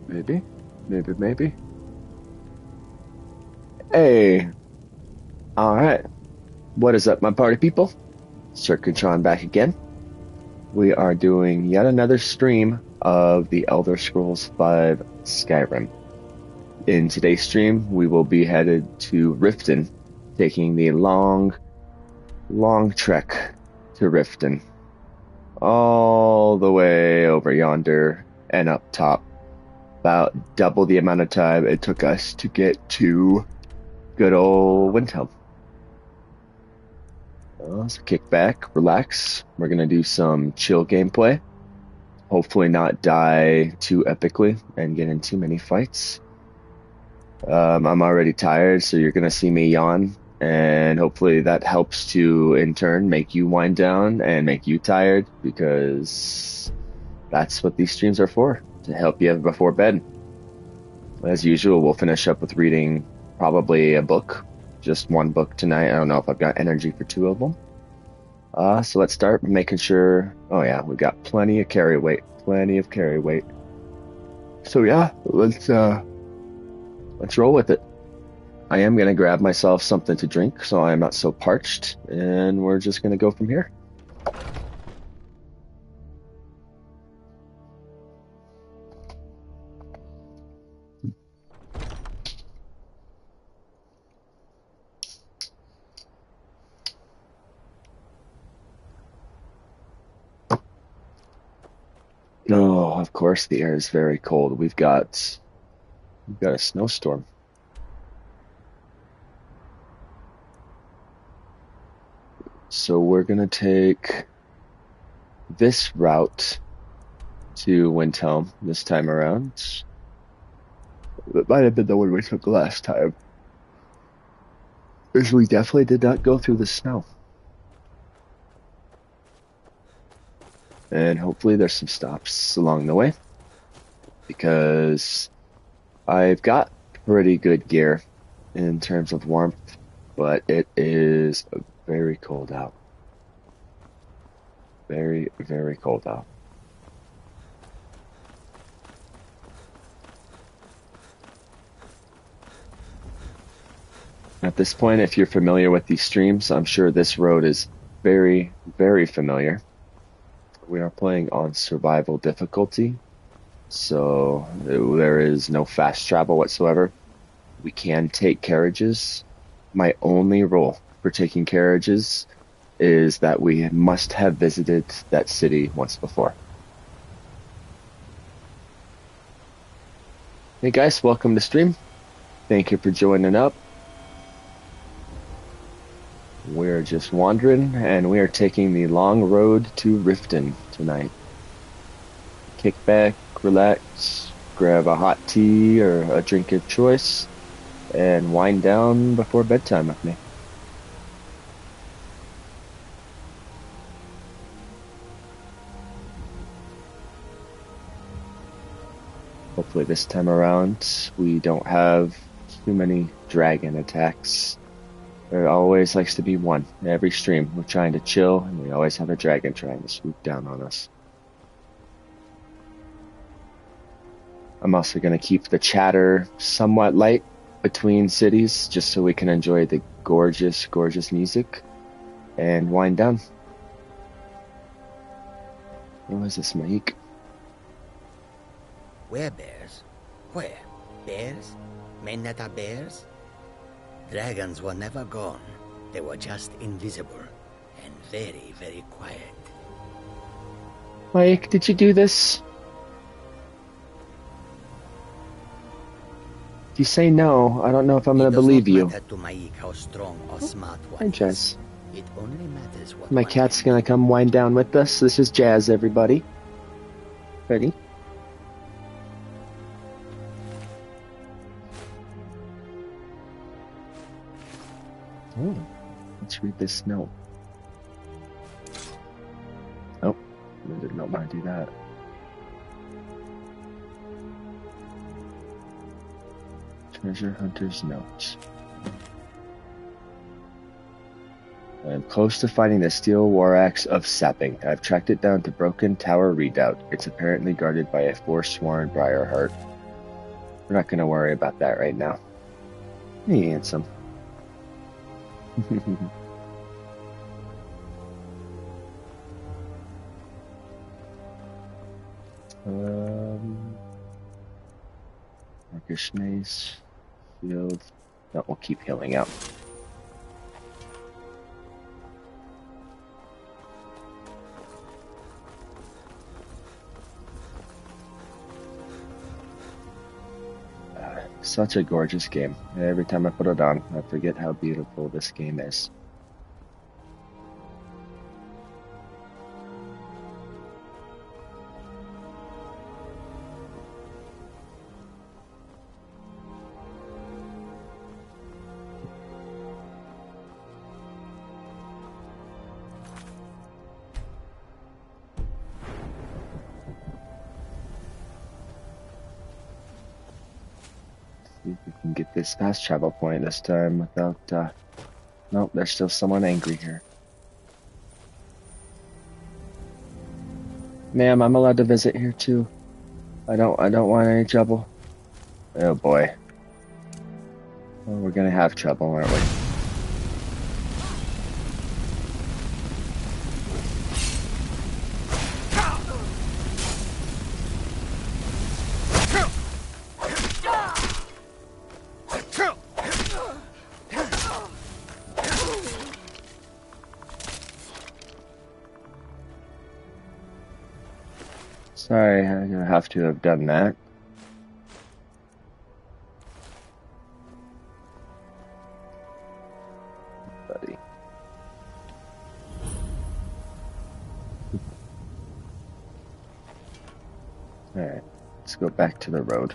Maybe. Maybe. Hey. Alright. What is up, my party people? Sir Contron back again. We are doing yet another stream of the Elder Scrolls V Skyrim. In today's stream, we will be headed to Riften, taking the long trek to Riften. All the way over yonder and up top. About double the amount of time it took us to get to good old Windhelm. So kick back, relax. We're going to do some chill gameplay. Hopefully not die too epically and get in too many fights. I'm already tired, so you're going to see me yawn. And hopefully that helps to, in turn, make you wind down and make you tired. Because that's what these streams are for. To help you before bed. As usual, we'll finish up with reading probably a book. Just one book tonight. I don't know if I've got energy for two of them. So let's start making sure... Oh yeah, we've got plenty of carry weight. So yeah, let's roll with it. I am going to grab myself something to drink so I'm not so parched. And we're just going to go from here. Oh, of course the air is very cold. We've got a snowstorm. So we're gonna take this route to Windhelm this time around. It might have been the one we took last time. Because we definitely did not go through the snow. And hopefully there's some stops along the way. Because I've got pretty good gear in terms of warmth, but it is very cold out. Very, very cold out. At this point, if you're familiar with these streams, I'm sure this road is very, very familiar. We are playing on survival difficulty, so there is no fast travel whatsoever. We can take carriages. My only rule for taking carriages is that we must have visited that city once before. Hey guys, welcome to stream. Thank you for joining up. We're just wandering, and we are taking the long road to Riften tonight. Kick back, relax, grab a hot tea or a drink of choice, and wind down before bedtime with me. Hopefully this time around we don't have too many dragon attacks. There always likes to be one. Every stream, we're trying to chill, and we always have a dragon trying to swoop down on us. I'm also going to keep the chatter somewhat light between cities, just so we can enjoy the gorgeous, gorgeous music, and wind down. What is this, Maik? Where bears? Where? Bears? Men that are bears? Dragons were never gone. They were just invisible and very, very quiet. Maik, did you do this? If you say no, I don't know if I'm going to believe you. To Maik how strong or smart one Hi, Jazz. It only matters what My cat's going to come wind down with us. This is Jazz, everybody. Ready? Oh, let's read this note. Oh, I did not want to do that. Treasure Hunter's Note. I'm close to finding the steel war axe of sapping. I've tracked it down to Broken Tower Redoubt. It's apparently guarded by a forsworn Briarheart. We're not going to worry about that right now. Hey, handsome. Markish Mace, Shield. No, we'll keep healing out. Such a gorgeous game. Every time I put it on, I forget how beautiful this game is. See if we can get this fast travel point this time without, nope, there's still someone angry here. Ma'am, I'm allowed to visit here too. I don't want any trouble. Oh boy. Well, we're gonna have trouble, aren't we? Sorry, I'm gonna have to have done that. Buddy. Alright, let's go back to the road.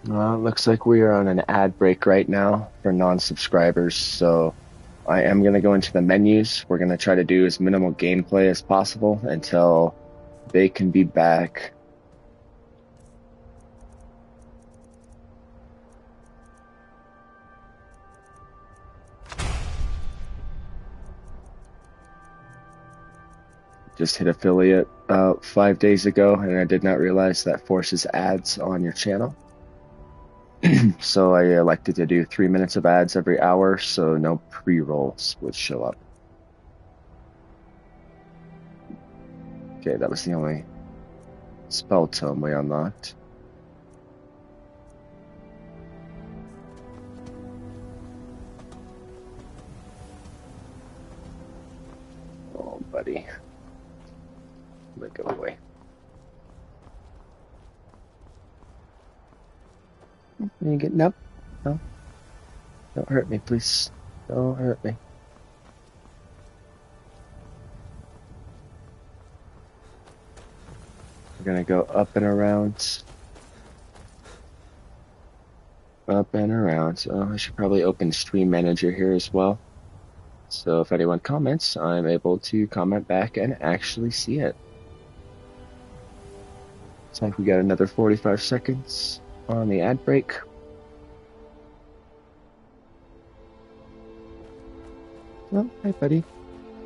Well, it looks like we are on an ad break right now for non-subscribers, so I am going to go into the menus. We're going to try to do as minimal gameplay as possible until they can be back. Just hit affiliate about 5 days ago, and I did not realize that forces ads on your channel. So I elected to do 3 minutes of ads every hour, so no pre-rolls would show up. Okay, that was the only spell tome we unlocked. Oh, buddy. Let go away. Are you getting up? No? Don't hurt me, please. Don't hurt me. We're gonna go up and around. Up and around. So I should probably open Stream Manager here as well. So if anyone comments, I'm able to comment back and actually see it. Looks like we got another 45 seconds on the ad break. Oh, hi, buddy.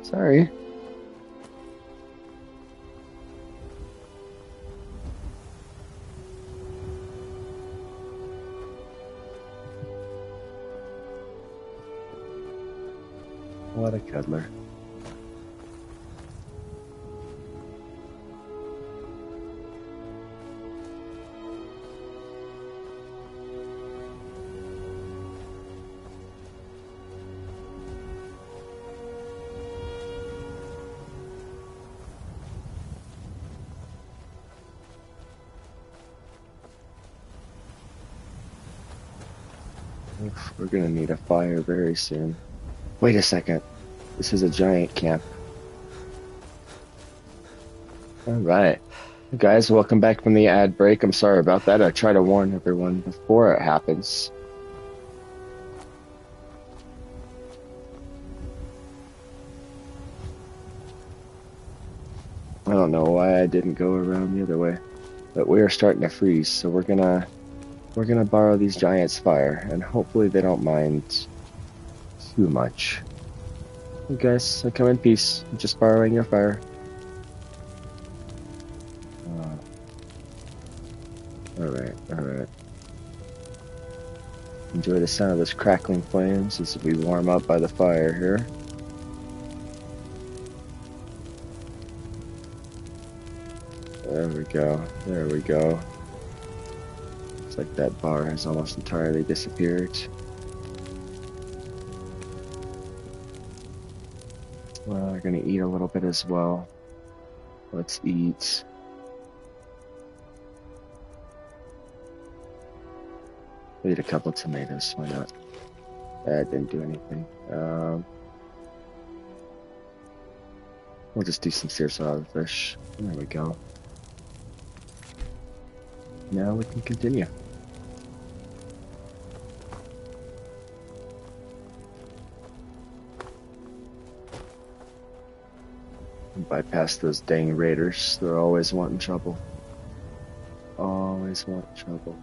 Sorry. What a cuddler. Oof, we're gonna need a fire very soon. Wait a second. This is a giant camp. Alright. Guys, welcome back from the ad break. I'm sorry about that. I try to warn everyone before it happens. I don't know why I didn't go around the other way. But we are starting to freeze, so we're gonna borrow these giants' fire, and hopefully they don't mind too much. Hey guys, I come in peace. I'm just borrowing your fire. Alright. Enjoy the sound of those crackling flames as we warm up by the fire here. There we go. Looks like that bar has almost entirely disappeared. Well, we're gonna eat a little bit as well. Let's eat. We'll eat a couple tomatoes, why not? That didn't do anything. We'll just do some seared fish. There we go. Now we can continue. Bypass those dang raiders. They're always wanting trouble. Always want trouble.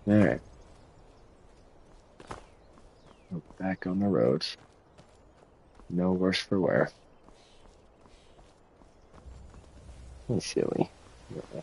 Alright. We're back on the road. No worse for wear. Hey, silly. Yeah.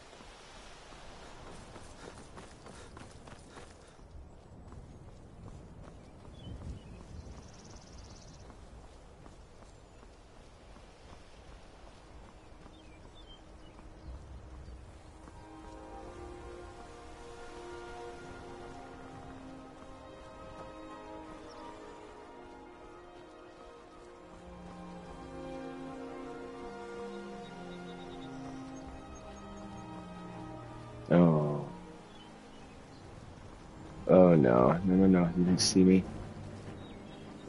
Oh. Oh no. No. You didn't see me.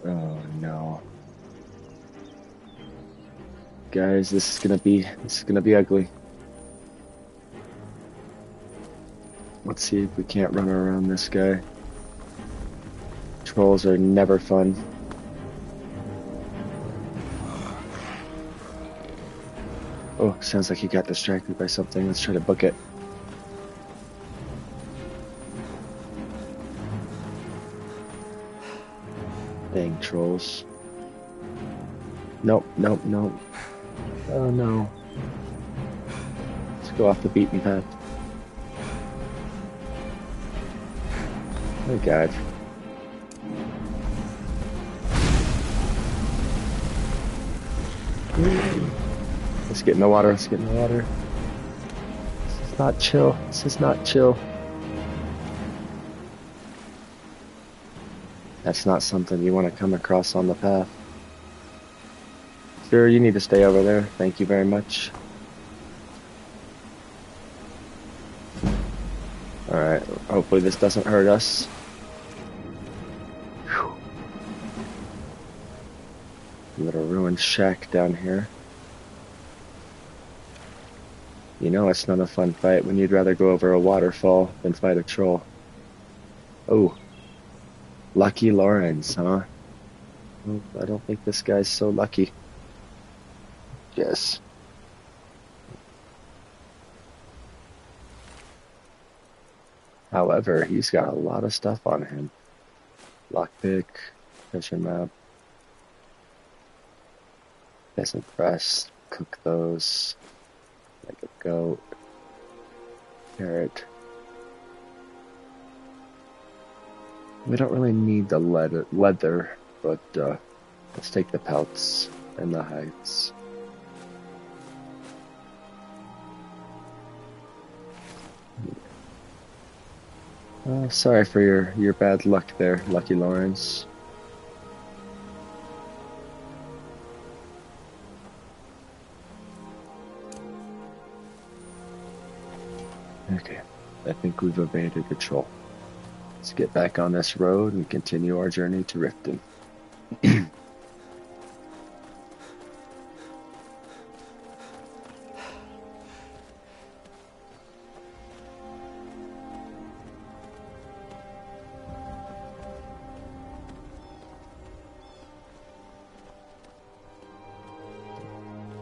Oh no. Guys, this is gonna be ugly. Let's see if we can't run around this guy. Trolls are never fun. Oh, sounds like he got distracted by something. Let's try to book it. Dang trolls. Nope. Oh no. Let's go off the beaten path. Oh god. Let's get in the water. This is not chill. That's not something you want to come across on the path. Sir, you need to stay over there. Thank you very much. Alright, hopefully this doesn't hurt us. Whew. Little ruined shack down here. You know it's not a fun fight when you'd rather go over a waterfall than fight a troll. Oh. Lucky Lawrence, huh? Well, I don't think this guy's so lucky. Yes. However, he's got a lot of stuff on him. Lockpick, treasure map, peasant breast, cook those, like a goat, carrot. We don't really need the leather, but let's take the pelts and the hides. Oh, sorry for your bad luck there, Lucky Lawrence. Okay, I think we've evaded the troll. Let's get back on this road and continue our journey to Riften.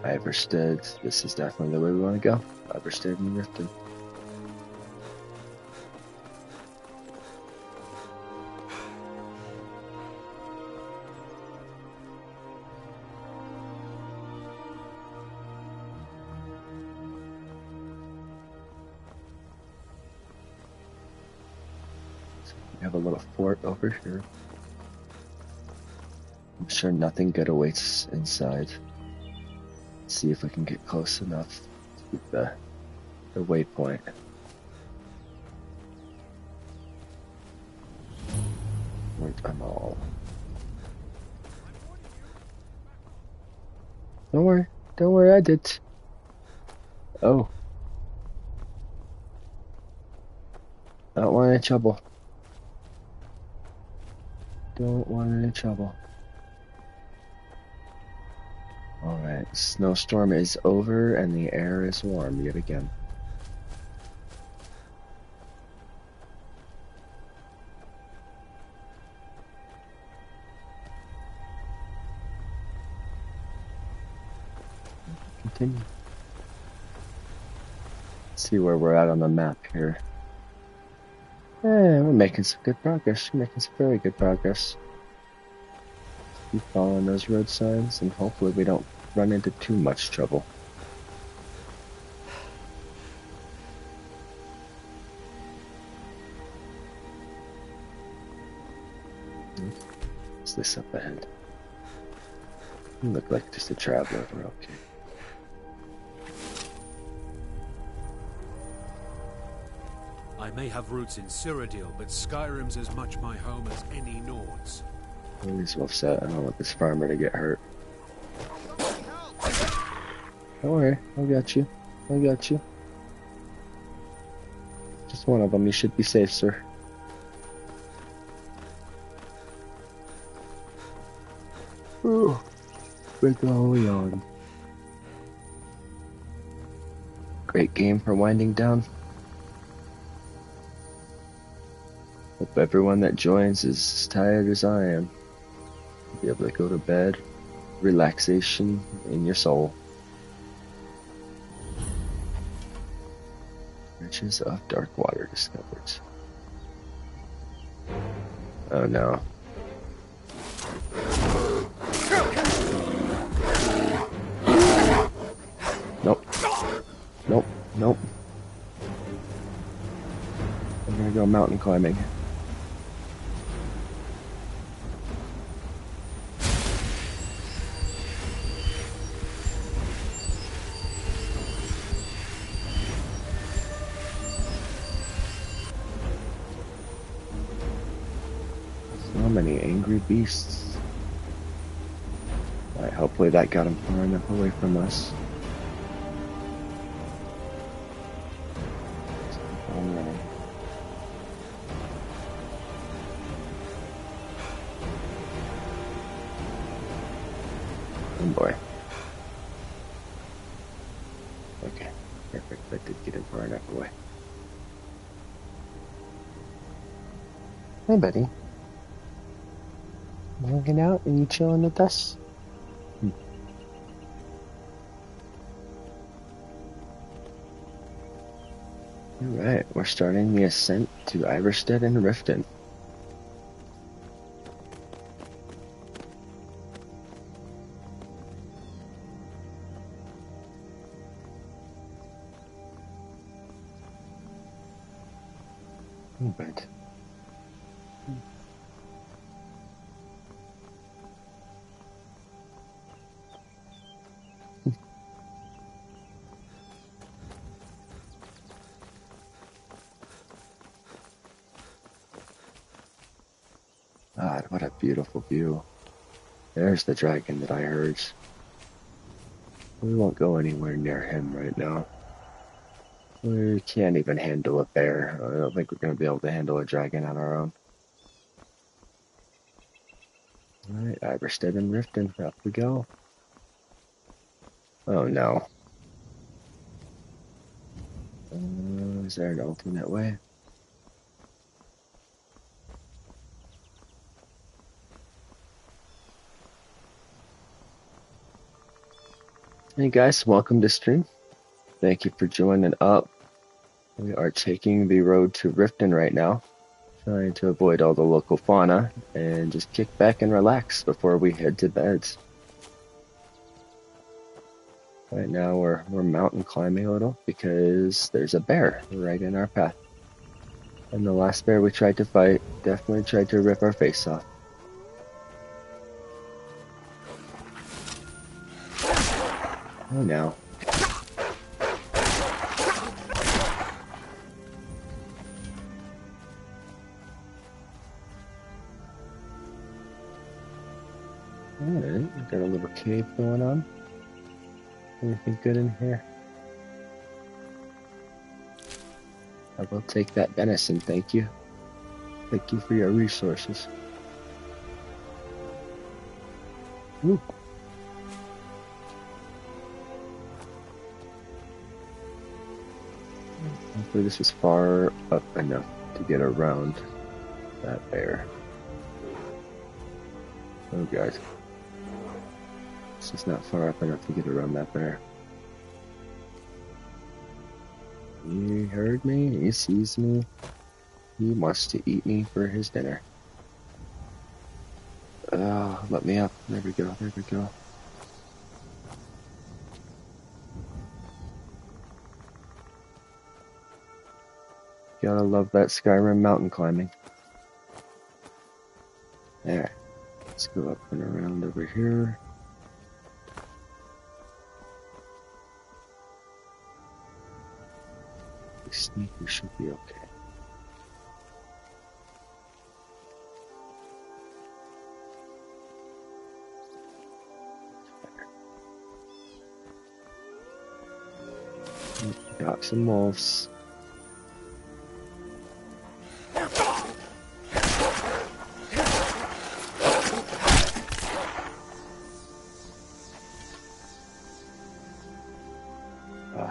Iverstead, this is definitely the way we want to go. Iverstead and Riften. We have a little fort over here. I'm sure nothing good awaits inside. Let's see if we can get close enough to get the waypoint. I'm all. Don't worry, I did. Oh, don't want any trouble. Don't want any trouble. Alright, snowstorm is over and the air is warm yet again. Continue. Let's see where we're at on the map here. We're making some good progress. We're making some very good progress. Keep following those road signs and hopefully we don't run into too much trouble. What's this up ahead? You look like just a traveler. We're okay. I may have roots in Cyrodiil, but Skyrim's as much my home as any Nords. He's well set. I don't want this farmer to get hurt. Don't worry, I got you. I got you. Just one of them. You should be safe, sir. Ooh, break all on. Great game for winding down. Hope everyone that joins is as tired as I am. Be able to go to bed. Relaxation in your soul. Riches of dark water discovered. Oh no. Nope. Nope. Nope. I'm gonna go mountain climbing. So many angry beasts. Alright, hopefully that got him far enough away from us. Oh boy. Okay, perfect. That did get him far enough away. Hey, buddy. You hanging out? Are you chilling with us? Alright, we're starting the ascent to Iverstead and Riften. But God, what a beautiful view. There's the dragon that I heard. We won't go anywhere near him right now. We can't even handle a bear. I don't think we're going to be able to handle a dragon on our own. Alright, Iverstead and Riften, up we go. Oh no. Is there an alternate way? Hey guys, welcome to stream. Thank you for joining up. We are taking the road to Riften right now, trying to avoid all the local fauna and just kick back and relax before we head to beds. Right now we're mountain climbing a little because there's a bear right in our path. And the last bear we tried to fight definitely tried to rip our face off. Oh no. Alright, we got a little cave going on. Anything good in here? I will take that venison, thank you. Thank you for your resources. Ooh. Hopefully this is far up enough to get around that bear. Oh god. This is not far up enough to get around that bear. He heard me, he sees me, he wants to eat me for his dinner. Let me up. There we go, there we go. Gotta love that Skyrim mountain climbing. There. Let's go up and around over here. We sneak, we should be okay. Got some wolves.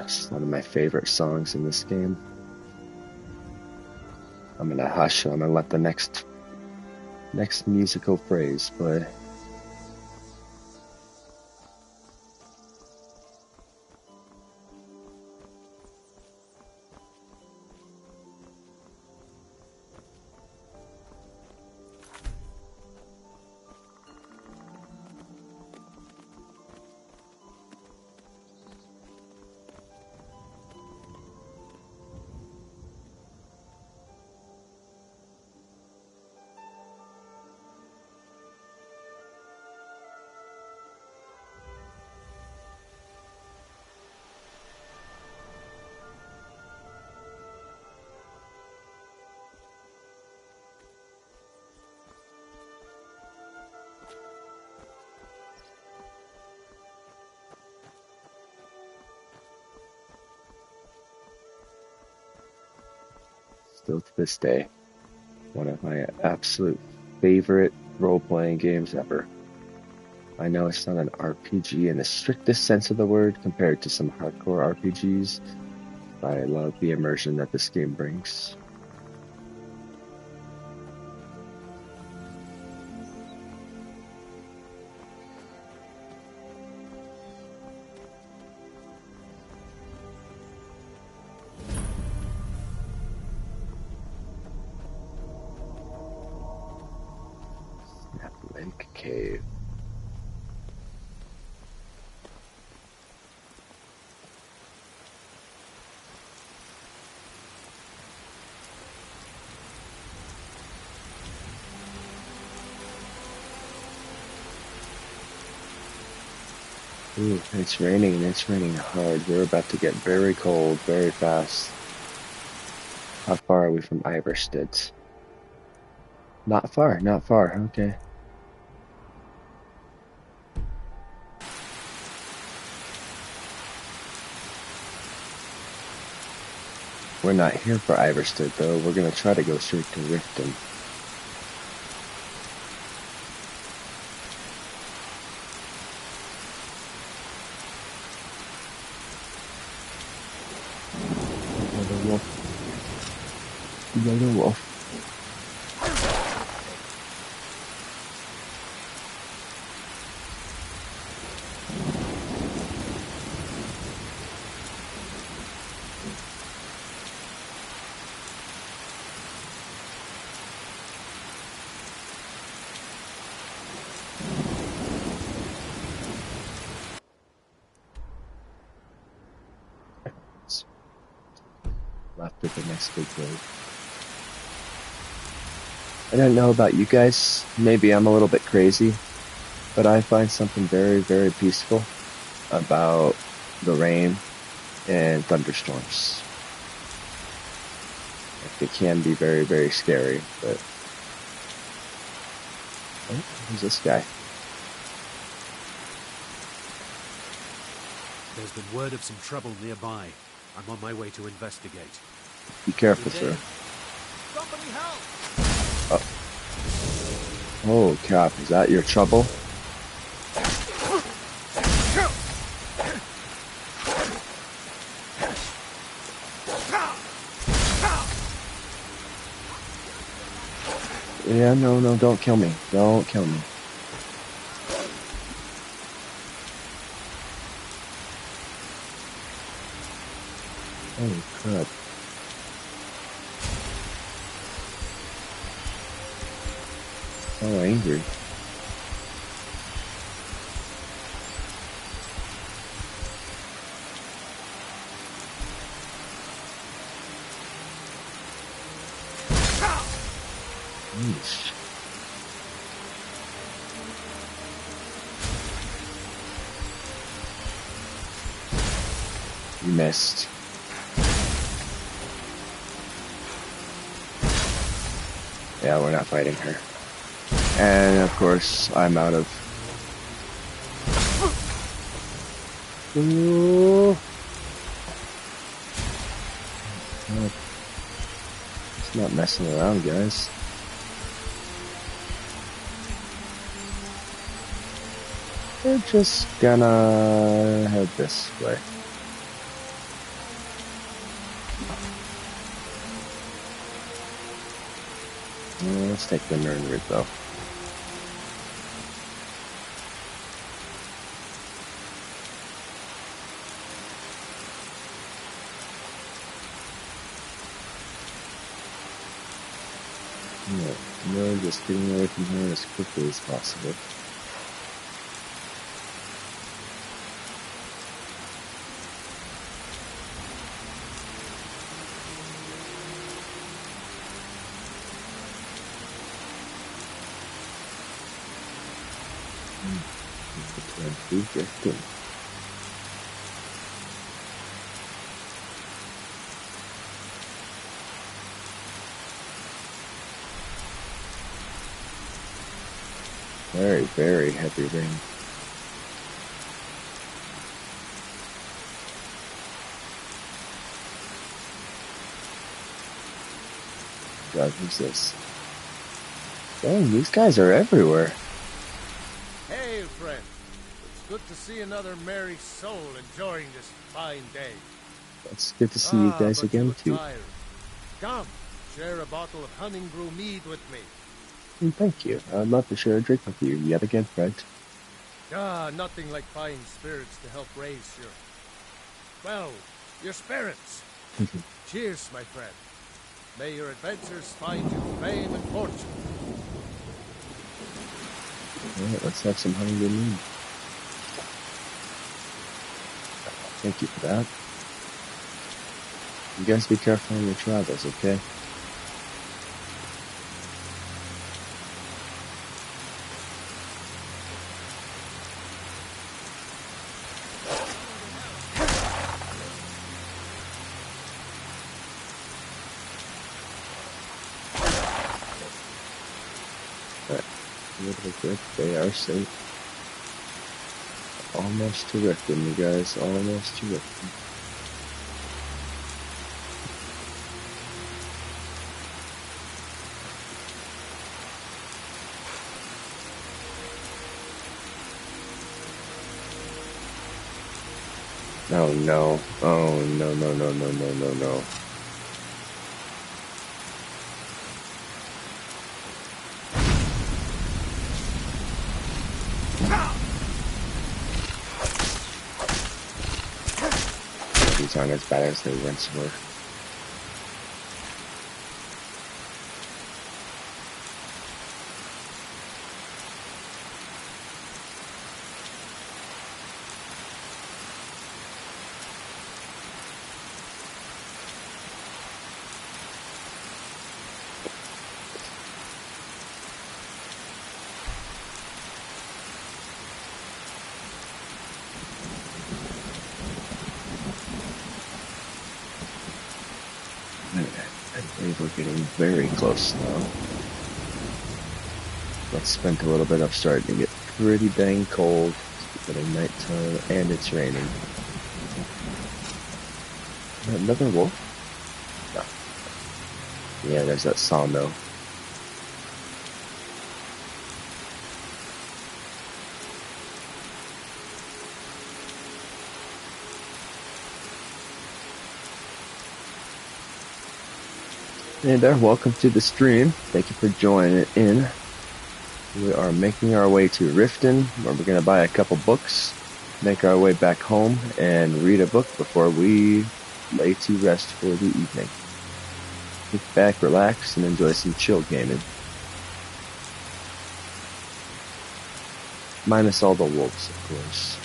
It's one of my favorite songs in this game. I'm gonna hush. I'm gonna let the next musical phrase play. Still to this day, one of my absolute favorite role-playing games ever. I know it's not an RPG in the strictest sense of the word compared to some hardcore RPGs, but I love the immersion that this game brings. Lake Cave. Ooh, it's raining hard. We're about to get very cold very fast. How far are we from Iverstead? Not far, not far. Okay. We're not here for Iverstead, though. We're gonna try to go straight to Riften. Another wolf. Another wolf. Left at the next big road. I don't know about you guys. Maybe I'm a little bit crazy, but I find something very, very peaceful about the rain and thunderstorms. Like, they can be very, very scary, but... Oh, who's this guy? There's been word of some trouble nearby. I'm on my way to investigate. Be careful, sir. Somebody help! Oh, Cap, is that your trouble? Yeah, no, don't kill me. Don't kill me. Holy crap. So angry. Yeesh. You missed. Yeah, we're not fighting her. And of course, I'm out of... Ooh. It's not messing around, guys. We're just gonna head this way. Let's take the Nern route, though. No, just getting away from here as quickly as possible. Very, very heavy rain. God, who's this? Dang, these guys are everywhere. Hey, friend. It's good to see another merry soul enjoying this fine day. It's good to see you guys but you again, look too. tired. Come, share a bottle of hunting brew mead with me. Thank you. I'd love to share a drink with you yet again, friend. Nothing like fine spirits to help raise your spirits. Cheers, my friend. May your adventures find you fame and fortune. Alright, let's have some honey with me. Thank you for that. You guys be careful on your travels, okay? little bit. They are safe. Almost to Riften, you guys. Almost to Riften. Oh no. Oh no, no, no, no, no, no, no. These aren't as bad as they once were. I believe we're getting very close now. Let's spend a little bit up starting to get pretty dang cold. It's getting nighttime and it's raining. Another wolf? No. Yeah, there's that sawmill. Hey there, welcome to the stream. Thank you for joining in. We are making our way to Riften, where we're going to buy a couple books, make our way back home, and read a book before we lay to rest for the evening. Kick back, relax, and enjoy some chill gaming. Minus all the wolves, of course.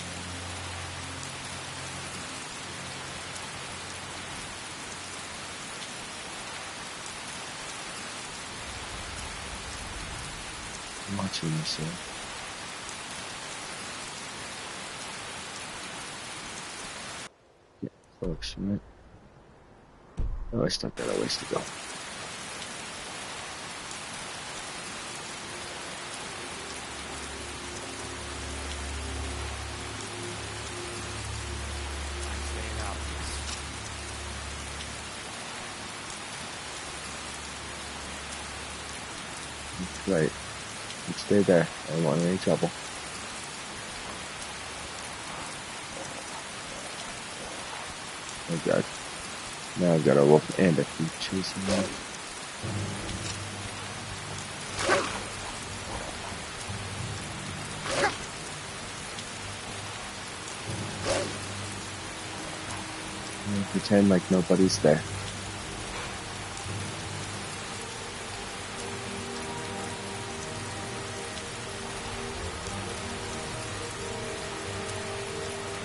I'm watching this here. Yeah, close, right? Oh, I still got a ways to go. Right. You stay there. I don't want any trouble. Oh god. Now I've got a wolf and a thief chasing me. And pretend like nobody's there.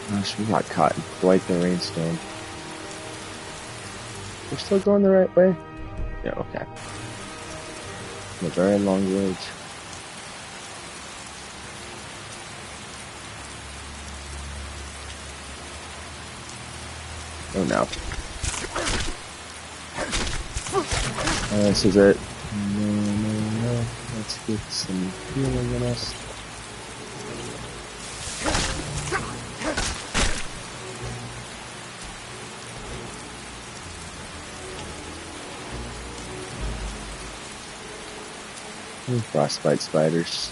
Gosh, we got caught in quite the rainstorm. We're still going the right way? Yeah, okay. A very long road. Oh no. This is it. No, no, no. Let's get some healing in us. Frostbite spiders.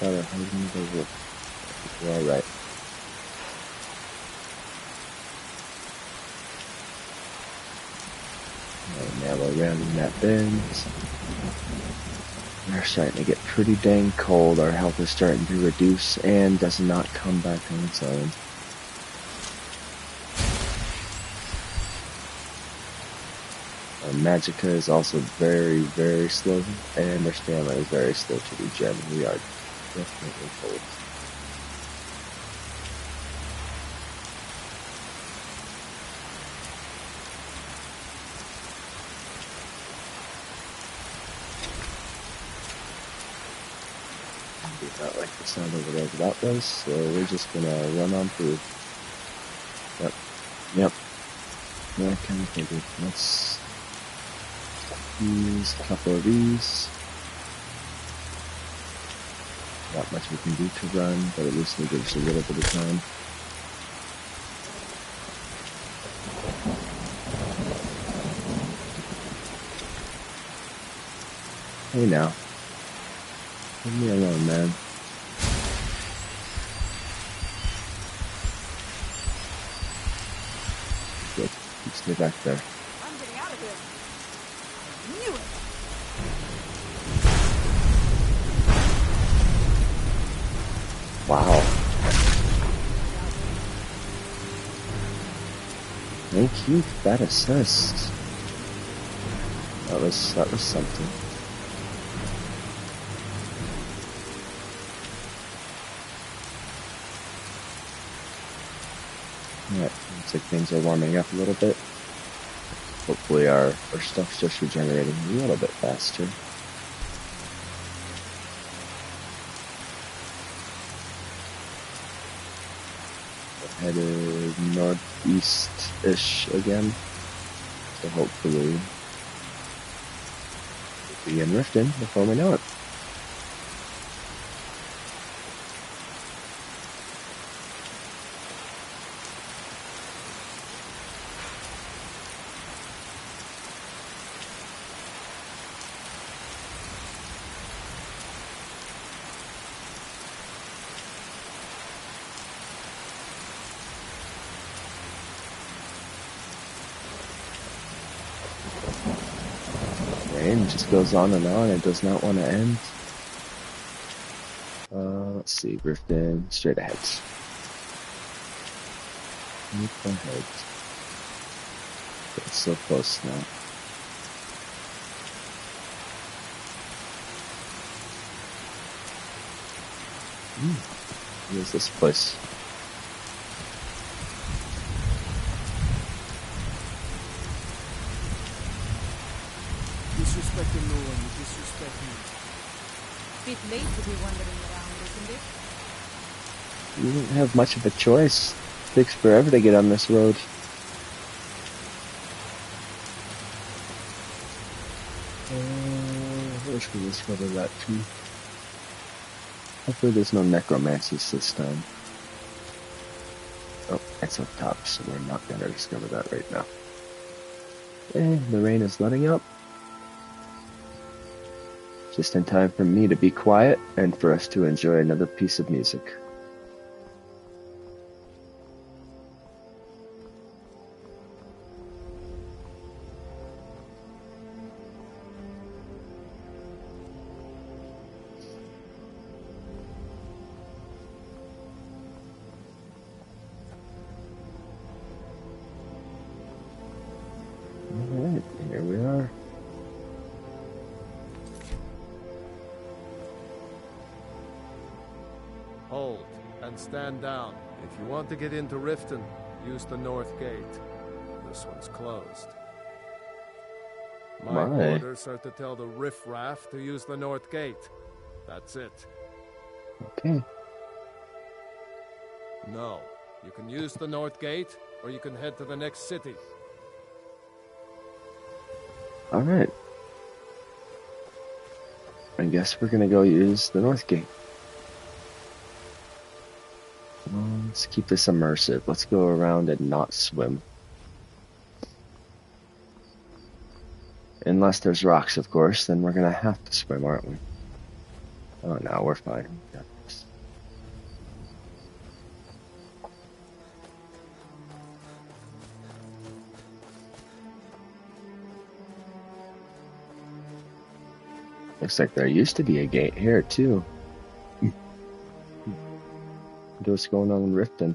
Gotta hide in the wolf. You're alright. Now we're rounding that bend. We're starting to get pretty dang cold. Our health is starting to reduce and does not come back on its own. Magicka is also very, very slow, and their stamina is very slow to regen. We are definitely cold. I did not like the sound over there, but that was, so we're just gonna run on through. Yep. Yep. Yeah, I kind of figured. Let's use a couple of these. Not much we can do to run, but at least it'll give us a little bit of time. Hey now. Leave me alone, man. Good. You stay back there. I'm getting out of here. I knew it. Wow. Thank you for that assist. That was something. Alright, looks like things are warming up a little bit. Hopefully our stuff's just regenerating a little bit faster. Headed northeast-ish again. So hopefully we'll be in Riften before we know it. Rain just goes on and on. It does not want to end. Let's see. Riften, straight ahead. Straight ahead. It's so close now. What is this place? Disrespecting no one, you disrespect me. Bit late to be wandering around, isn't it? You don't have much of a choice. It takes forever to get on this road. I wish we discovered that too. Hopefully there's no necromancies this time. Oh, it's up top, so we're not gonna discover that right now. The rain is letting up. Just in time for me to be quiet and for us to enjoy another piece of music. Alright, here we are. Hold and stand down. If you want to get into Riften, use the north gate. This one's closed. My orders are to tell the riffraff to use the north gate. That's it. Okay. No, you can use the north gate, or you can head to the next city. Alright. I guess we're gonna go use the north gate. Let's keep this immersive. Let's go around and not swim. Unless there's rocks, of course, then we're gonna have to swim, aren't we? Oh no, we're fine. We got this. Looks like there used to be a gate here too. What's going on in Riften?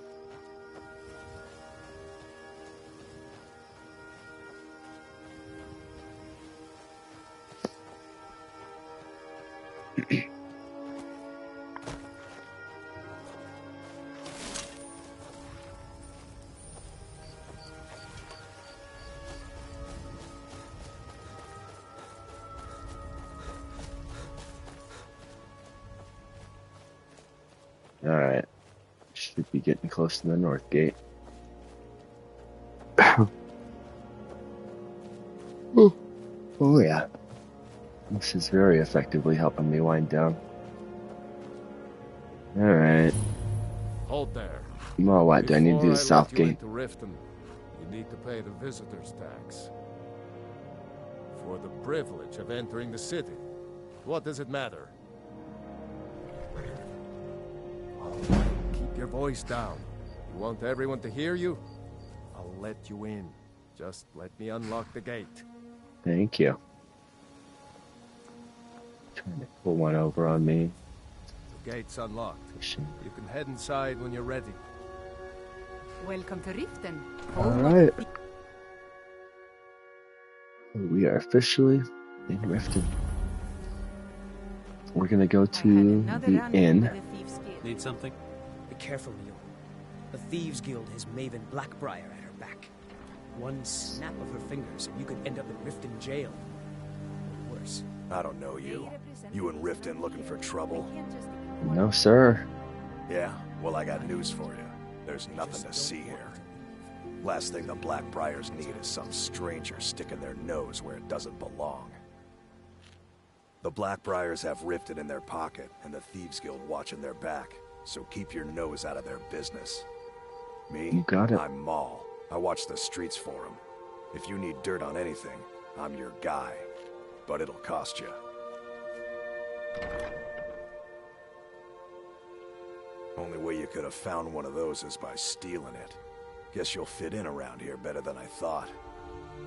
Alright. Should be getting close to the north gate. Oh yeah. This is very effectively helping me wind down. Alright. Hold there. Well, what? Do I need to do the Before I south let you gate? into Riften, you need to pay the visitor's tax. For the privilege of entering the city. What does it matter? Keep your voice down. You want everyone to hear you? I'll let you in. Just let me unlock the gate. Thank you. Trying to pull one over on me. The gate's unlocked. You can head inside when you're ready. Welcome to Riften. Alright. We are officially in Riften. We're gonna go to the inn. Need something? Be careful, Neil. The Thieves Guild has Maven Blackbriar at her back. One snap of her fingers and you could end up in Riften jail. Or worse. I don't know you. You in Riften looking for trouble? No, sir. Yeah? Well, I got news for you. There's nothing to see here. Last thing the Blackbriars need is some stranger sticking their nose where it doesn't belong. The Blackbriars have Riften in their pocket, and the Thieves Guild watching their back, so keep your nose out of their business. Me? You got it. I'm Maul. I watch the streets for them. If you need dirt on anything, I'm your guy. But it'll cost you. Only way you could have found one of those is by stealing it. Guess you'll fit in around here better than I thought.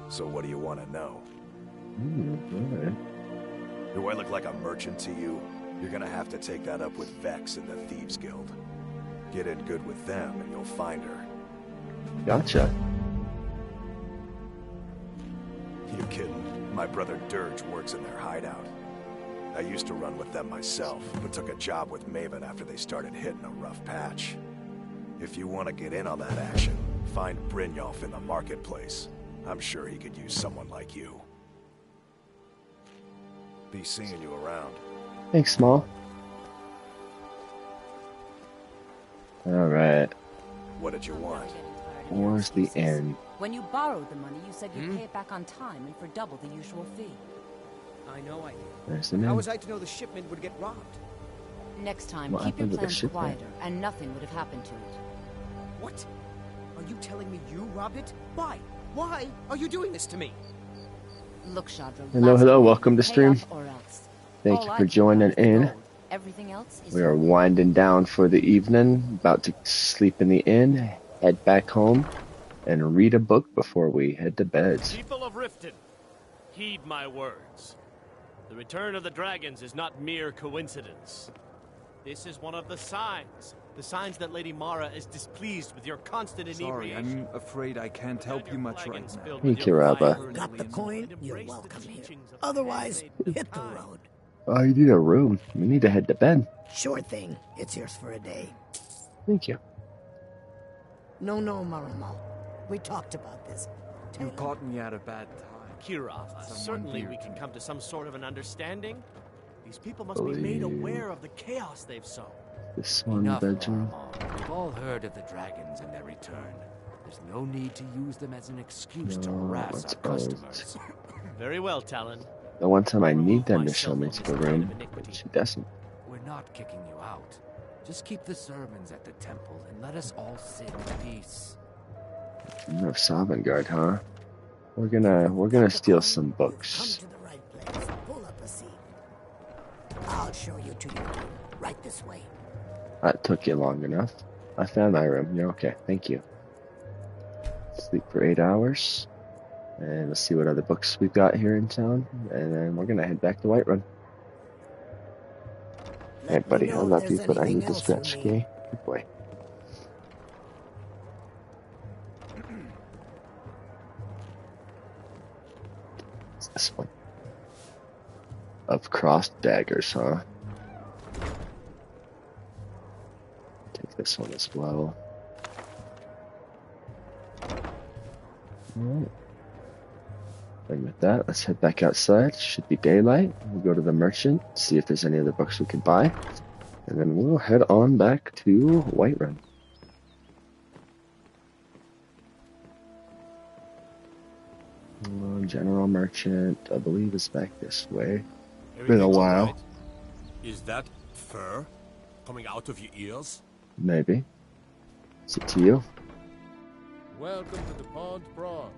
So what do you want to know? Alright. Do I look like a merchant to you? You're gonna have to take that up with Vex in the Thieves Guild. Get in good with them and you'll find her. Gotcha. You kidding? My brother Dirge works in their hideout. I used to run with them myself, but took a job with Maven after they started hitting a rough patch. If you want to get in on that action, find Brynjolf in the marketplace. I'm sure he could use someone like you. Be seeing you around. Thanks, Small. Alright. What did you want? Where's the inn? When you borrowed the money, you said you'd pay it back on time and for double the usual fee. I know I did. There's the How inn. was I to know the shipment would get robbed? Next time, What keep your happened to the plans shipment? quieter, and nothing would have happened to it. What? Are you telling me you robbed it? Why? Why are you doing this to me? Look, Shadra. Hello, last hello, time, welcome to pay stream. up or else. Thank All you I for care joining about is the in. gold. Everything else is We are yours. winding down for the evening, about to sleep in the inn, head back home, and read a book before we head to bed. People of Riften, heed my words. The return of the dragons is not mere coincidence. This is one of the signs that Lady Mara is displeased with your constant Sorry, inebriation. I'm afraid I can't help you much right now. Thank you, Rabba. Got the coin? You're welcome here. Otherwise, hit the road. Oh, you need a room. We need to head to bed. Sure thing. It's yours for a day. Thank you. No, Maramo. We talked about this. You caught me at a bad time. Kira, certainly dear we to can me. come to some sort of an understanding. These people must be made aware of the chaos they've sown. This one Enough, bedroom. Marmon. We've all heard of the dragons and their return. There's no need to use them as an excuse to No, harass let's our go. customers. Very well, Talon. The one time I need them to Myself show me on to this the kind room, of iniquity. but she doesn't. We're not kicking you out. Just keep the sermons at the temple and let us all sit in peace. You have Sovngarde, huh? We're gonna steal some Come books. to the right place. Pull up a seat. I'll show you to your room. Right this way. That took you long enough. I found my room. You're okay. Thank you. Sleep for 8 hours. And let's see what other books we've got here in town. And then we're gonna head back to Whiterun. Hey, Let me buddy, I know if love you, there's but I anything need to else you stretch, need. okay? Good boy. What's this one? Of crossed daggers, huh? Take this one as well. Alright. And with that, let's head back outside. Should be daylight. We'll go to the merchant, see if there's any other books we can buy. And then we'll head on back to Whiterun. General Merchant, I believe, is back this way. Been a Everything all while. right? Is that fur coming out of your ears? Maybe. Is it to you? Welcome to the Pond Prawn.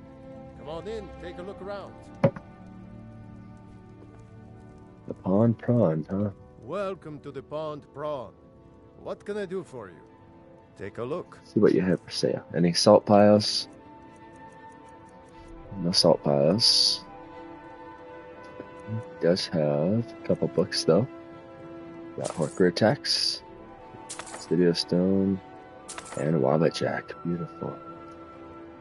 Come on in, take a look around. The Pond Prawn, huh? Welcome to the Pond Prawn. What can I do for you? Take a look. See what you have for sale. Any salt piles? No salt piles. Does have a couple books though. Got Horker Attacks, City of Stone, and Wabbajack. Beautiful.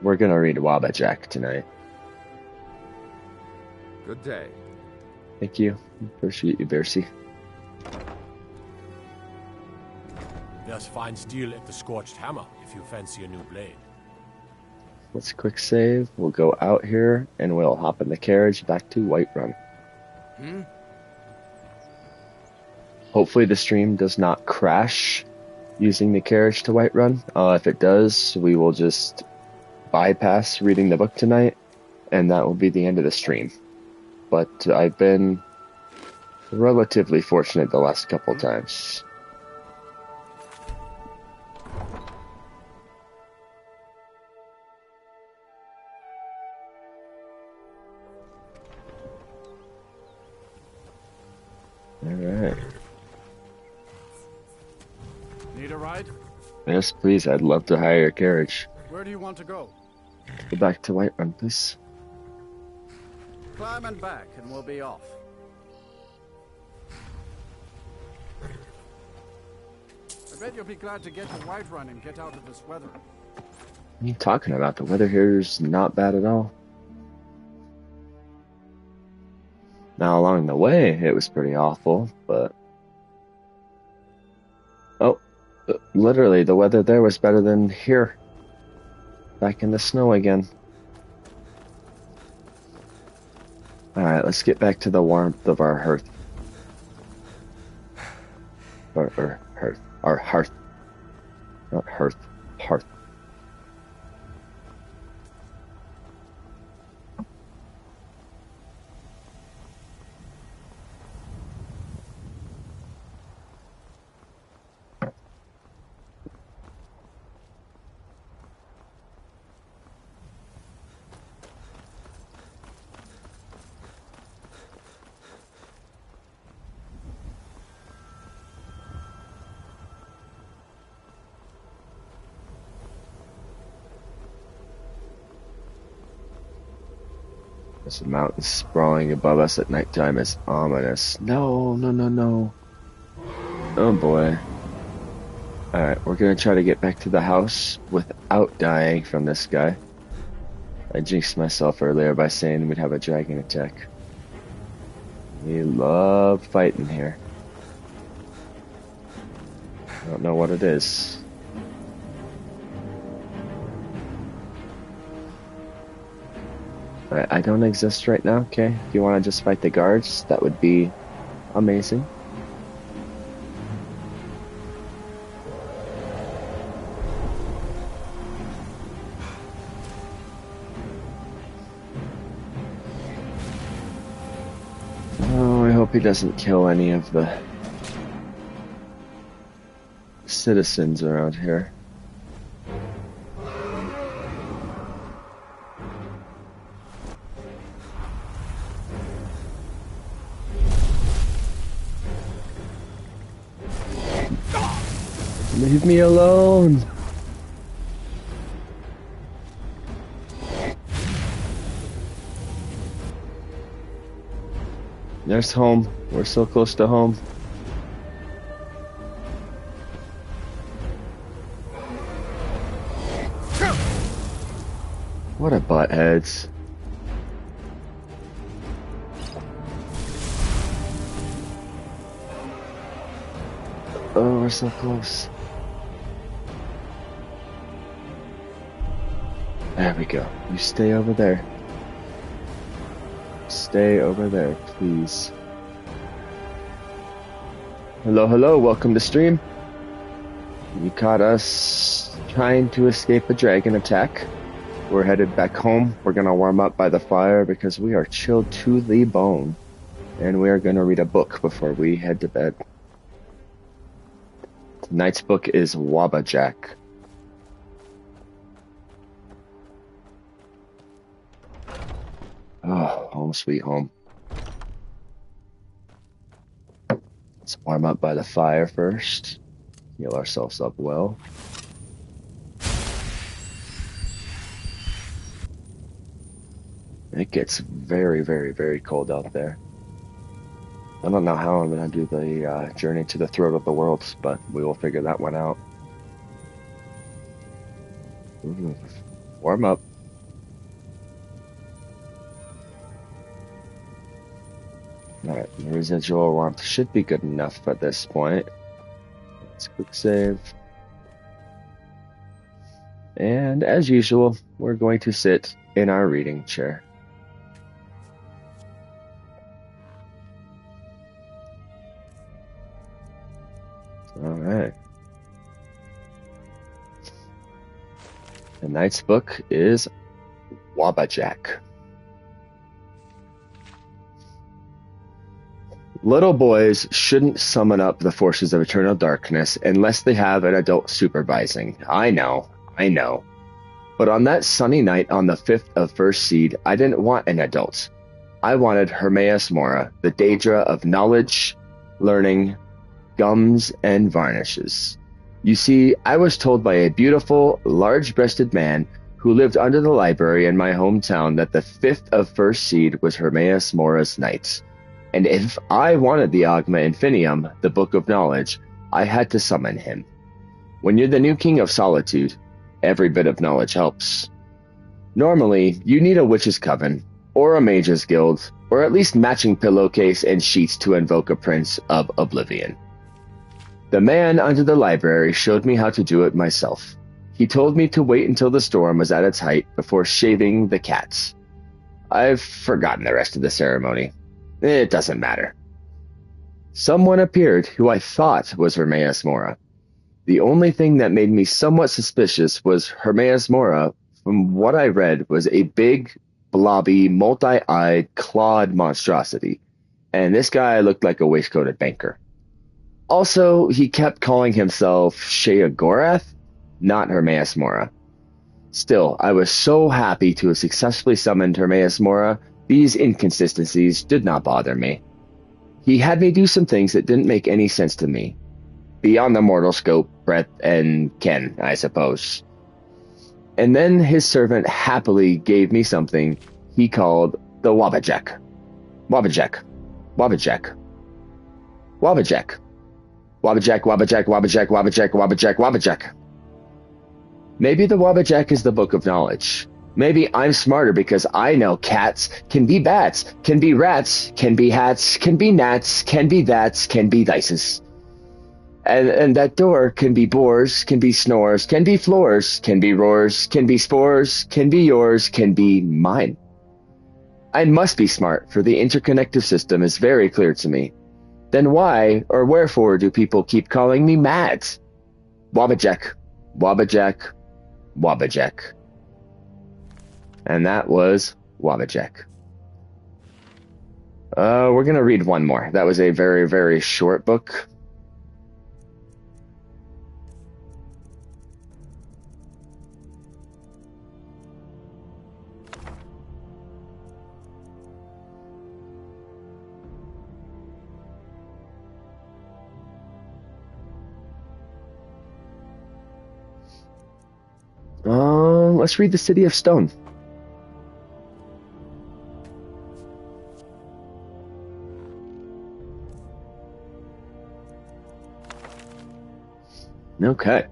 We're gonna read Wabbajack tonight. Good day. Thank you. Appreciate you, Bercy. There's fine steel at the Scorched Hammer if you fancy a new blade. Let's quick save. We'll go out here and we'll hop in the carriage back to Whiterun. Hopefully the stream does not crash using the carriage to Whiterun. If it does, we will just bypass reading the book tonight, and that will be the end of the stream. But I've been relatively fortunate the last couple times. Alright. Need a ride? Yes, please. I'd love to hire a carriage. Where do you want to go? Go back to Whiterun, please. Climb and back, and we'll be off. I bet you'll be glad to get to Whiterun and get out of this weather. What are you talking about? The weather here is not bad at all. Now, along the way, it was pretty awful, but... Oh, literally, the weather there was better than here. Back in the snow again. Alright, let's get back to the warmth of our hearth. Or hearth. Our hearth. Not hearth. Hearth. There's a mountain sprawling above us at nighttime is ominous. No, no, no, no. Oh boy. Alright, we're gonna try to get back to the house without dying from this guy. I jinxed myself earlier by saying we'd have a dragon attack. We love fighting here. I don't know what it is. Alright, I don't exist right now, okay? If you want to just fight the guards, that would be amazing. Oh, I hope he doesn't kill any of the citizens around here. Leave me alone! There's home. We're so close to home. What a buttheads. Oh, we're so close. There we go. You stay over there. Stay over there, please. Hello, hello, welcome to stream. You caught us trying to escape a dragon attack. we're headed back home. We're going to warm up by the fire because we are chilled to the bone. And we are going to read a book before we head to bed. Tonight's book is Wabbajack. Oh, home sweet home. Let's warm up by the fire first. Heal ourselves up well. It gets very, very, very cold out there. I don't know how I'm going to do the journey to the throat of the world, but we will figure that one out. Ooh, warm up. Alright, the residual warmth should be good enough at this point. Let's quick save. And as usual, we're going to sit in our reading chair. Alright. Tonight's book is Wabbajack. Little boys shouldn't summon up the forces of eternal darkness unless they have an adult supervising. I know. But on that sunny night on the 5th of First Seed, I didn't want an adult. I wanted Hermaeus Mora, the Daedra of knowledge, learning, gums, and varnishes. You see, I was told by a beautiful, large-breasted man who lived under the library in my hometown that the 5th of First Seed was Hermaeus Mora's night. And if I wanted the Agma Infinium, the Book of Knowledge, I had to summon him. When you're the new King of Solitude, every bit of knowledge helps. Normally, you need a Witch's Coven, or a Mage's Guild, or at least matching pillowcase and sheets to invoke a Prince of Oblivion. The man under the library showed me how to do it myself. He told me to wait until the storm was at its height before shaving the cats. I've forgotten the rest of the ceremony. It doesn't matter. Someone appeared who I thought was Hermaeus Mora. The only thing that made me somewhat suspicious was Hermaeus Mora, from what I read, was a big, blobby, multi-eyed, clawed monstrosity, and this guy looked like a waistcoated banker. Also, he kept calling himself Sheogorath, not Hermaeus Mora. Still, I was so happy to have successfully summoned Hermaeus Mora. These inconsistencies did not bother me. He had me do some things that didn't make any sense to me. Beyond the mortal scope, breadth, and ken, I suppose. And then his servant happily gave me something he called the Wabbajack. Wabbajack. Wabbajack. Wabbajack. Wabbajack, Wabbajack, Wabbajack, Wabbajack, Wabbajack, Wabbajack. Maybe the Wabbajack is the Book of Knowledge. Maybe I'm smarter because I know cats can be bats, can be rats, can be hats, can be gnats, can be thats, can be dices. And that door can be boars, can be snores, can be floors, can be roars, can be spores, can be yours, can be mine. I must be smart, for the interconnective system is very clear to me. Then why or wherefore do people keep calling me mad? Wabbajack, Wabbajack, Wabbajack. And that was Wabbajack. We're going to read one more. That was a very, very short book. Let's read The City of Stone. Okay.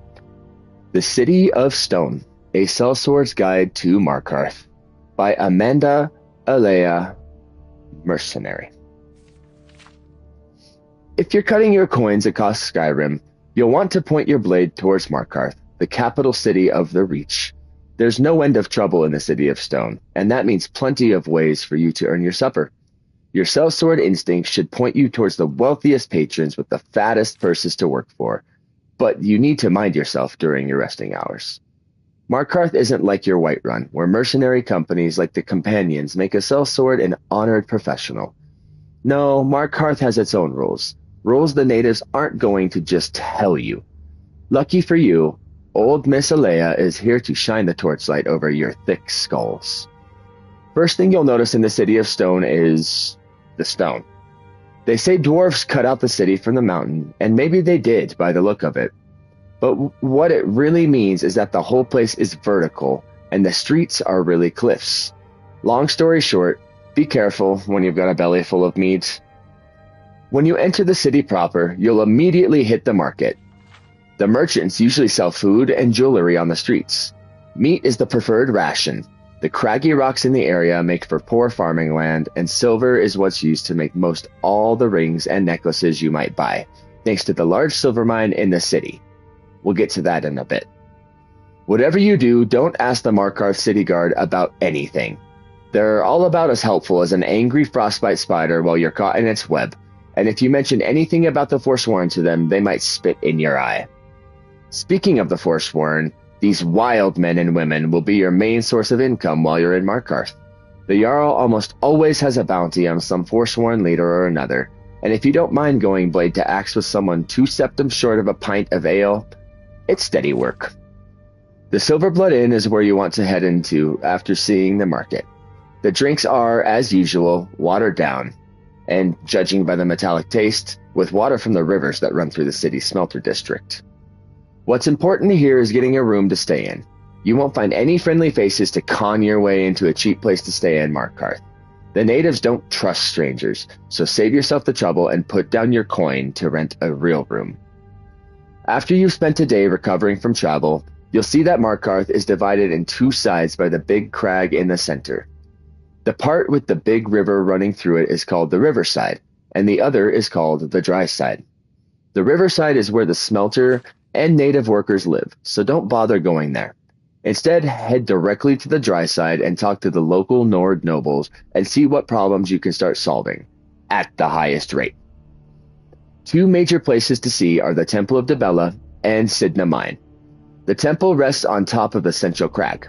The City of Stone, A Sellsword's Guide to Markarth, by Amanda Alea, Mercenary. If you're cutting your coins across Skyrim, you'll want to point your blade towards Markarth, the capital city of the Reach. There's no end of trouble in the City of Stone, and that means plenty of ways for you to earn your supper. Your sellsword instinct should point you towards the wealthiest patrons with the fattest purses to work for, but you need to mind yourself during your resting hours. Markarth isn't like your Whiterun, where mercenary companies like the Companions make a sellsword an honored professional. No, Markarth has its own rules. Rules the natives aren't going to just tell you. Lucky for you, old Miss Alea is here to shine the torchlight over your thick skulls. First thing you'll notice in the City of Stone is the stone. They say dwarves cut out the city from the mountain, and maybe they did by the look of it. But what it really means is that the whole place is vertical, and the streets are really cliffs. Long story short, be careful when you've got a belly full of meat. When you enter the city proper, you'll immediately hit the market. The merchants usually sell food and jewelry on the streets. Meat is the preferred ration. The craggy rocks in the area make for poor farming land, and silver is what's used to make most all the rings and necklaces you might buy, thanks to the large silver mine in the city. We'll get to that in a bit. Whatever you do, don't ask the Markarth city guard about anything. They're all about as helpful as an angry frostbite spider while you're caught in its web, and if you mention anything about the Forsworn to them, they might spit in your eye. Speaking of the Forsworn, these wild men and women will be your main source of income while you're in Markarth. The Jarl almost always has a bounty on some Forsworn leader or another, and if you don't mind going blade to axe with someone 2 septums short of a pint of ale, it's steady work. The Silverblood Inn is where you want to head into after seeing the market. The drinks are, as usual, watered down, and judging by the metallic taste, with water from the rivers that run through the city's smelter district. What's important here is getting a room to stay in. You won't find any friendly faces to con your way into a cheap place to stay in Markarth. The natives don't trust strangers, so save yourself the trouble and put down your coin to rent a real room. After you've spent a day recovering from travel, you'll see that Markarth is divided in 2 sides by the big crag in the center. The part with the big river running through it is called the riverside, and the other is called the dry side. The riverside is where the smelter and native workers live, so don't bother going there. Instead, head directly to the dry side and talk to the local Nord nobles and see what problems you can start solving, at the highest rate. 2 major places to see are the Temple of Dibella and Sidna Mine. The temple rests on top of the central crag.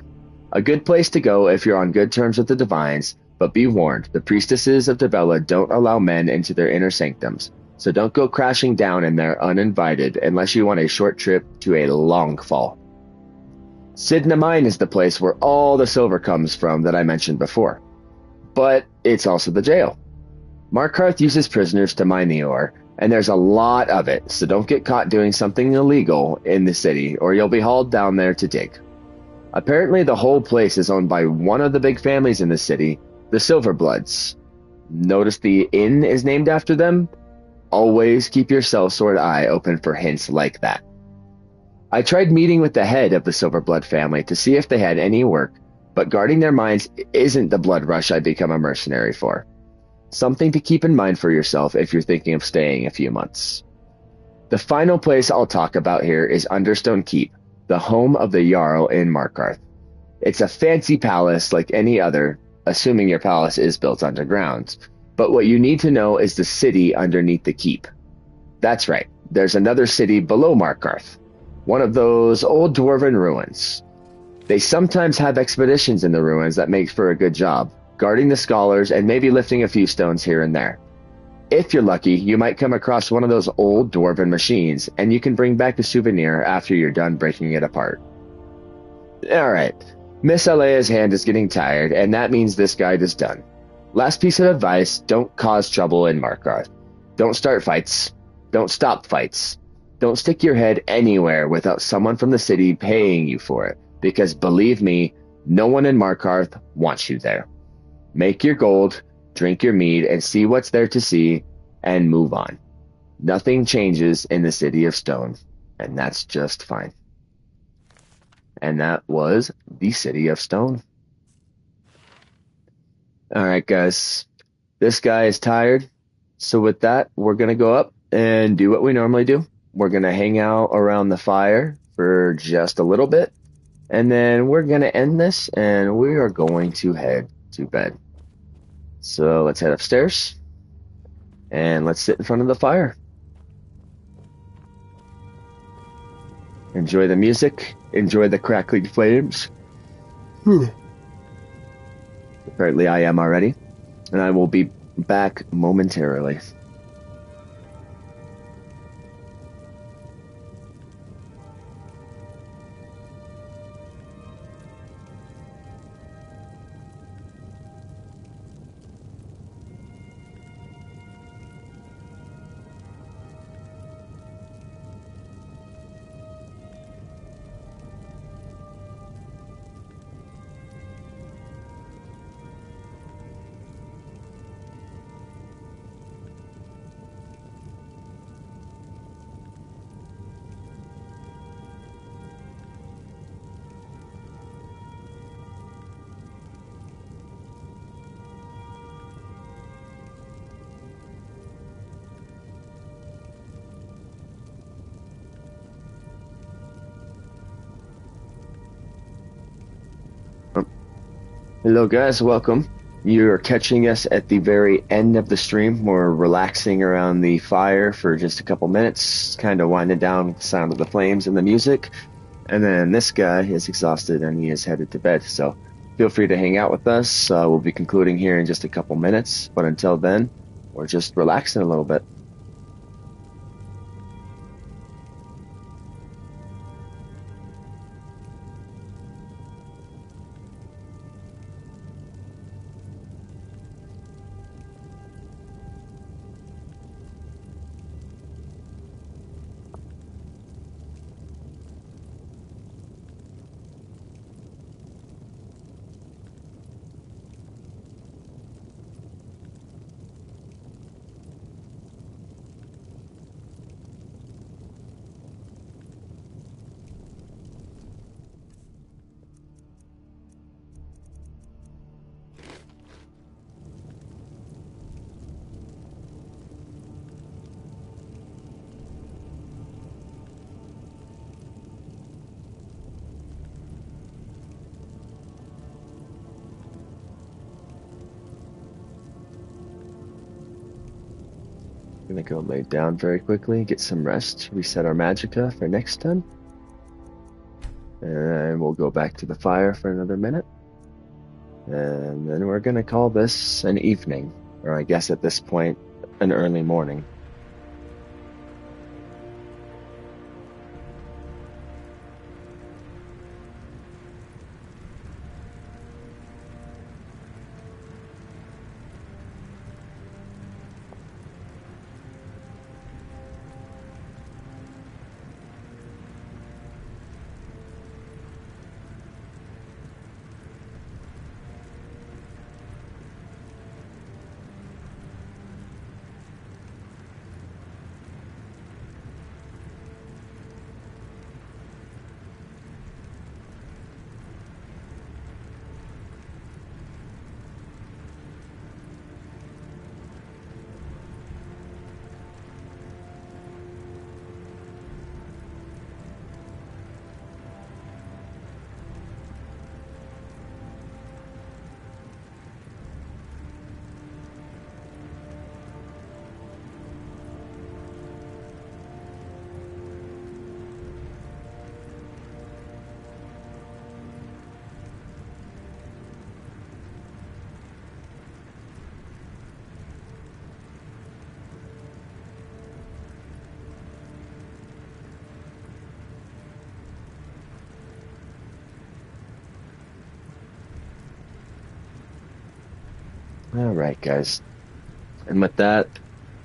A good place to go if you're on good terms with the Divines, but be warned, the priestesses of Dibella don't allow men into their inner sanctums, so don't go crashing down in there uninvited unless you want a short trip to a long fall. Sidna Mine is the place where all the silver comes from that I mentioned before. But it's also the jail. Markarth uses prisoners to mine the ore, and there's a lot of it, so don't get caught doing something illegal in the city or you'll be hauled down there to dig. Apparently the whole place is owned by one of the big families in the city, the Silverbloods. Notice the inn is named after them? Always keep your sellsword eye open for hints like that. I tried meeting with the head of the Silverblood family to see if they had any work, but guarding their mines isn't the blood rush I'd become a mercenary for. Something to keep in mind for yourself if you're thinking of staying a few months. The final place I'll talk about here is Understone Keep, the home of the Jarl in Markarth. It's a fancy palace like any other, assuming your palace is built underground. But what you need to know is the city underneath the keep. That's right, there's another city below Markarth, one of those old dwarven ruins. They sometimes have expeditions in the ruins that make for a good job, guarding the scholars and maybe lifting a few stones here and there. If you're lucky, you might come across one of those old dwarven machines, and you can bring back the souvenir after you're done breaking it apart. Alright, Miss Alea's hand is getting tired, and that means this guide is done. Last piece of advice, don't cause trouble in Markarth. Don't start fights. Don't stop fights. Don't stick your head anywhere without someone from the city paying you for it, because believe me, no one in Markarth wants you there. Make your gold, drink your mead, and see what's there to see, and move on. Nothing changes in the City of Stone, and that's just fine. And that was the City of Stone. Alright guys, this guy is tired, so with that, we're going to go up and do what we normally do. We're going to hang out around the fire for just a little bit, and then we're going to end this, and we are going to head to bed. So let's head upstairs, and let's sit in front of the fire. enjoy the music, enjoy the crackling flames. Apparently I am already, and I will be back momentarily. Hello guys, welcome. You're catching us at the very end of the stream. We're relaxing around the fire for just a couple minutes, kind of winding down with the sound of the flames and the music. And then this guy is exhausted and he is headed to bed. So feel free to hang out with us. We'll be concluding here in just a couple minutes. But until then, we're just relaxing a little bit. Gonna go lay down very quickly, get some rest, reset our magicka for next time. And we'll go back to the fire for another minute. And then we're gonna call this an evening, or I guess at this point, an early morning. Alright guys, and with that,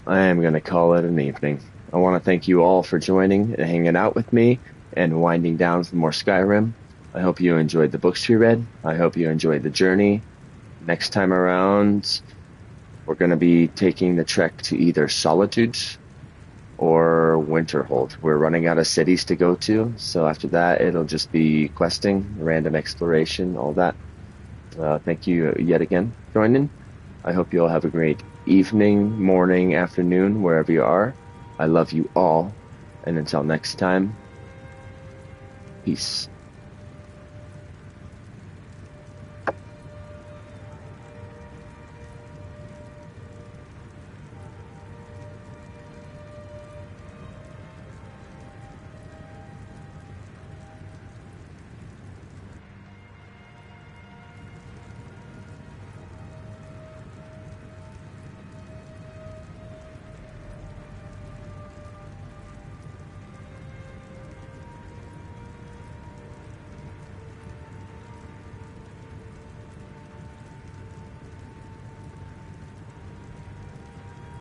I am going to call it an evening. I want to thank you all for joining and hanging out with me and winding down some more Skyrim. I hope you enjoyed the books we read. I hope you enjoyed the journey. Next time around, we're going to be taking the trek to either Solitude or Winterhold. We're running out of cities to go to, so after that it'll just be questing, random exploration, all that. Thank you yet again for joining. I hope you all have a great evening, morning, afternoon, wherever you are. I love you all, and until next time, peace.